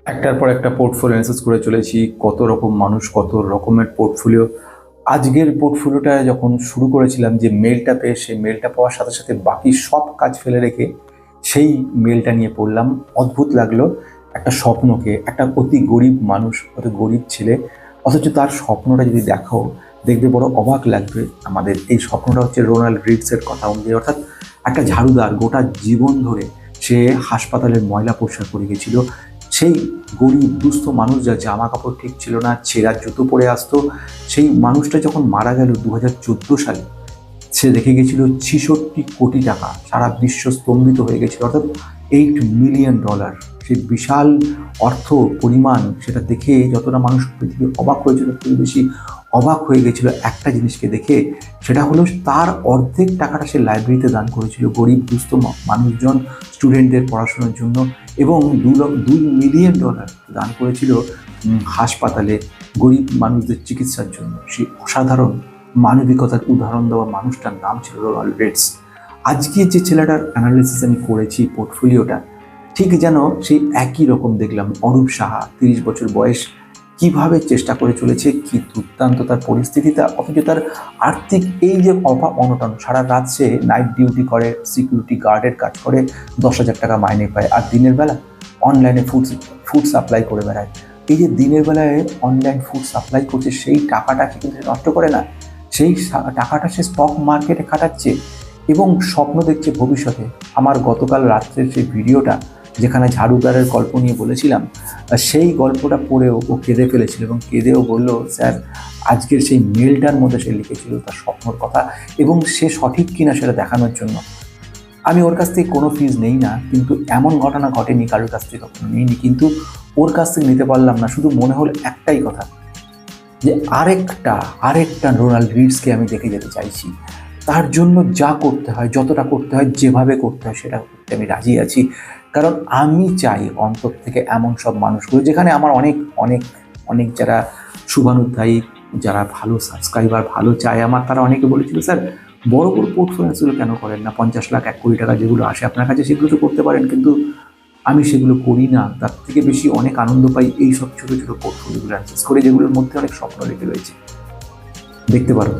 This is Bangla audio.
একটার পর একটা পোর্টফোলিও অ্যানালাইসিস করে চলেছি, কত রকম মানুষ কত রকমের পোর্টফোলিও। আজকের পোর্টফোলিওটা যখন শুরু করেছিলাম, যে মেলটা পেয়ে সেই মেলটা পাওয়ার সাথে সাথে বাকি সব কাজ ফেলে রেখে সেই মেলটা নিয়ে পড়লাম। অদ্ভুত লাগলো একটা স্বপ্নকে, একটা অতি গরিব মানুষ, অতি গরিব ছেলে, অথচ তার স্বপ্নটা যদি দেখো দেখবে বড় অবাক লাগবে। আমাদের এই স্বপ্নটা হচ্ছে রোনাল্ড রিডসের কথা অনুযায়ী, অর্থাৎ একটা ঝাড়ুদার গোটা জীবন ধরে সে হাসপাতালের ময়লা পরিষ্কার করে গেছিল। সেই গরিব দুস্থ মানুষ, যার জামা কাপড় ঠিক ছিল না, ছেঁড়া জুতো পরে আসতো, সেই মানুষটা যখন মারা গেল 2014 সালে, সে রেখে গেছিল 66 কোটি টাকা। সারা বিশ্ব স্তম্ভিত হয়ে গেছিল, অর্থাৎ $8 মিলিয়ন। সেই বিশাল অর্থ পরিমাণ, সেটা দেখে যতটা মানুষ পৃথিবী অবাক হয়েছিল, খুব বেশি অবাক হয়ে গেছিল একটা জিনিসকে দেখে। সেটা হলো তার অর্ধেক টাকাটা সে লাইব্রেরিতে দান করেছিল গরিব দুস্থ মানুষজন, স্টুডেন্টদের পড়াশোনার জন্য, এবং $2 মিলিয়ন দান করেছিল হাসপাতালে গরিব মানুষদের চিকিৎসার জন্য। সেই অসাধারণ মানবিকতার উদাহরণ দেওয়া মানুষটার নাম ছিল রোনাল্ড রিডস। আজকে যে ছেলেটার অ্যানালিসিস আমি করেছি পোর্টফোলিওটা, ঠিক যেন সেই একই রকম দেখলাম। অরূপ সাহা, 30 বছর বয়স, কিভাবে চেষ্টা করে চলেছে, কি দুর্দান্ত তার পরিস্থিতিটা, অথচ তার আর্থিক এই যে অনটন, সারা রাত সে নাইট ডিউটি করে, সিকিউরিটি গার্ডের কাজ করে, 10,000 টাকা মাইনে পায়, আর দিনের বেলা অনলাইনে ফুড সাপ্লাই করে বেড়ায়। এই যে দিনের বেলায় অনলাইন ফুড সাপ্লাই করছে, সেই টাকাটা কিন্তু সে নষ্ট করে না, সেই টাকাটা সে স্টক মার্কেটে খাটাচ্ছে এবং স্বপ্ন দেখছে ভবিষ্যতে। আমার গতকাল রাত্রের সেই ভিডিওটা, যেখানে ঝাড়ুদারের গল্প নিয়ে বলেছিলাম, সেই গল্পটা পড়েও ও কেঁদে ফেলেছিল এবং কেঁদেও বলল, স্যার আজকের সেই মেলটার মধ্যে সে লিখেছিল তার স্বপ্নর কথা, এবং সে সঠিক কিনা সেটা দেখানোর জন্য। আমি ওর কাছ থেকে কোনো ফিজ নেই না, কিন্তু এমন ঘটনা ঘটেনি, কারোর কাছ থেকে কখনো নিইনি, কিন্তু ওর কাছ থেকে নিতে পারলাম না। শুধু মনে হলো একটাই কথা, যে আরেকটা রোনাল্ড রিডসকে আমি দেখে যেতে চাইছি। তার জন্য যা করতে হয়, যতটা করতে হয়, যেভাবে করতে হয়, সেটা করতে আমি রাজি আছি। কারণ আমি চাই অন্তর থেকে এমন সব মানুষগুলো, যেখানে আমার অনেক অনেক অনেক যারা শুভানুধ্যায়ী, যারা ভালো সাবস্ক্রাইবার, ভালো চায় আমার, তারা অনেকে বলেছিল, স্যার বড় বড় পোর্টফোলিওগুলো কেন করেন না, 50 লাখ 1 কোটি টাকা যেগুলো আসে আপনার কাছে, সেগুলো তো করতে পারেন। কিন্তু আমি সেগুলো করি না। তার থেকে বেশি অনেক আনন্দ পাই এই সব ছোটো ছোটো পোর্টফোলিওগুলো অ্যানালাইসিস করে, যেগুলোর মধ্যে অনেক স্বপ্ন রেখে রয়েছে। দেখতে পারো।